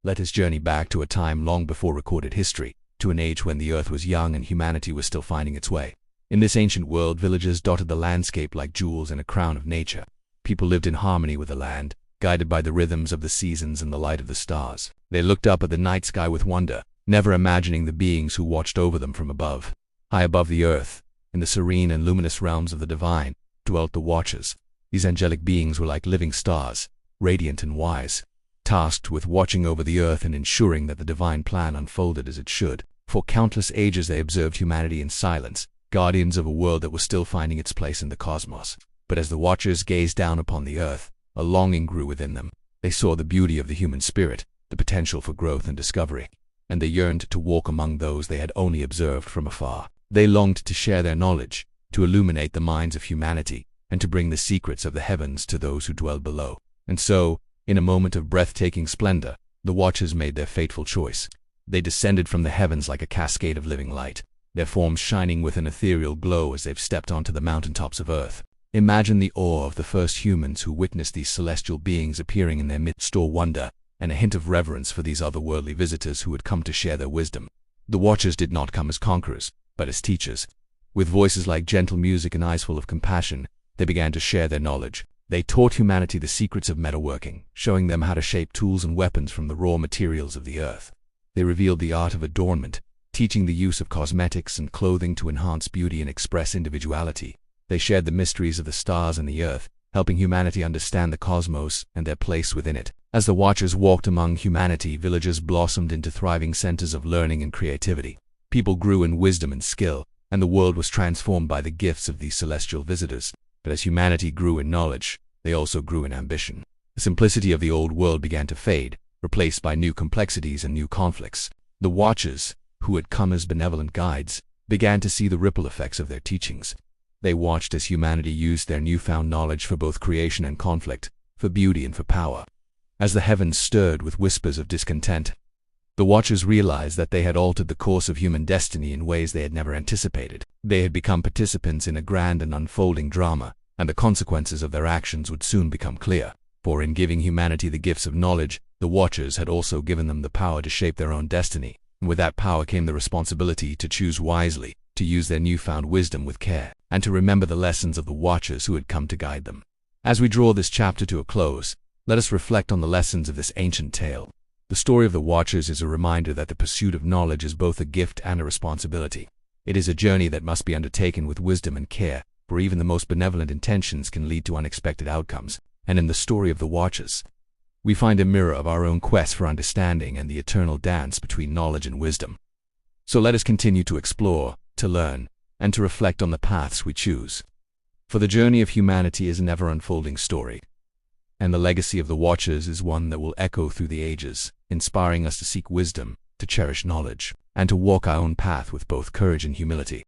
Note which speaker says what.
Speaker 1: let us journey back to a time long before recorded history, to an age when the earth was young and humanity was still finding its way. In this ancient world, villages dotted the landscape like jewels in a crown of nature. People lived in harmony with the land, guided by the rhythms of the seasons and the light of the stars. They looked up at the night sky with wonder, never imagining the beings who watched over them from above. High above the earth, in the serene and luminous realms of the divine, dwelt the Watchers. These angelic beings were like living stars, radiant and wise, tasked with watching over the earth and ensuring that the divine plan unfolded as it should. For countless ages they observed humanity in silence, guardians of a world that was still finding its place in the cosmos. But as the Watchers gazed down upon the earth, a longing grew within them. They saw the beauty of the human spirit, the potential for growth and discovery, and they yearned to walk among those they had only observed from afar. They longed to share their knowledge, to illuminate the minds of humanity, and to bring the secrets of the heavens to those who dwelled below. And so, in a moment of breathtaking splendor, the Watchers made their fateful choice. They descended from the heavens like a cascade of living light, their forms shining with an ethereal glow as they've stepped onto the mountaintops of earth. Imagine the awe of the first humans who witnessed these celestial beings appearing in their midst, or wonder, and a hint of reverence for these otherworldly visitors who had come to share their wisdom. The Watchers did not come as conquerors, but as teachers. With voices like gentle music and eyes full of compassion, they began to share their knowledge. They taught humanity the secrets of metalworking, showing them how to shape tools and weapons from the raw materials of the earth. They revealed the art of adornment, teaching the use of cosmetics and clothing to enhance beauty and express individuality. They shared the mysteries of the stars and the earth, helping humanity understand the cosmos and their place within it. As the Watchers walked among humanity, villages blossomed into thriving centers of learning and creativity. People grew in wisdom and skill, and the world was transformed by the gifts of these celestial visitors. But as humanity grew in knowledge, they also grew in ambition. The simplicity of the old world began to fade, replaced by new complexities and new conflicts. The Watchers, who had come as benevolent guides, began to see the ripple effects of their teachings. They watched as humanity used their newfound knowledge for both creation and conflict, for beauty and for power. As the heavens stirred with whispers of discontent, the Watchers realized that they had altered the course of human destiny in ways they had never anticipated. They had become participants in a grand and unfolding drama, and the consequences of their actions would soon become clear. For in giving humanity the gifts of knowledge, the Watchers had also given them the power to shape their own destiny. And with that power came the responsibility to choose wisely, to use their newfound wisdom with care, and to remember the lessons of the Watchers who had come to guide them. As we draw this chapter to a close, let us reflect on the lessons of this ancient tale. The story of the Watchers is a reminder that the pursuit of knowledge is both a gift and a responsibility. It is a journey that must be undertaken with wisdom and care, for even the most benevolent intentions can lead to unexpected outcomes. And in the story of the Watchers, we find a mirror of our own quest for understanding and the eternal dance between knowledge and wisdom. So let us continue to explore, to learn, and to reflect on the paths we choose. For the journey of humanity is an ever-unfolding story, and the legacy of the Watchers is one that will echo through the ages, inspiring us to seek wisdom, to cherish knowledge, and to walk our own path with both courage and humility.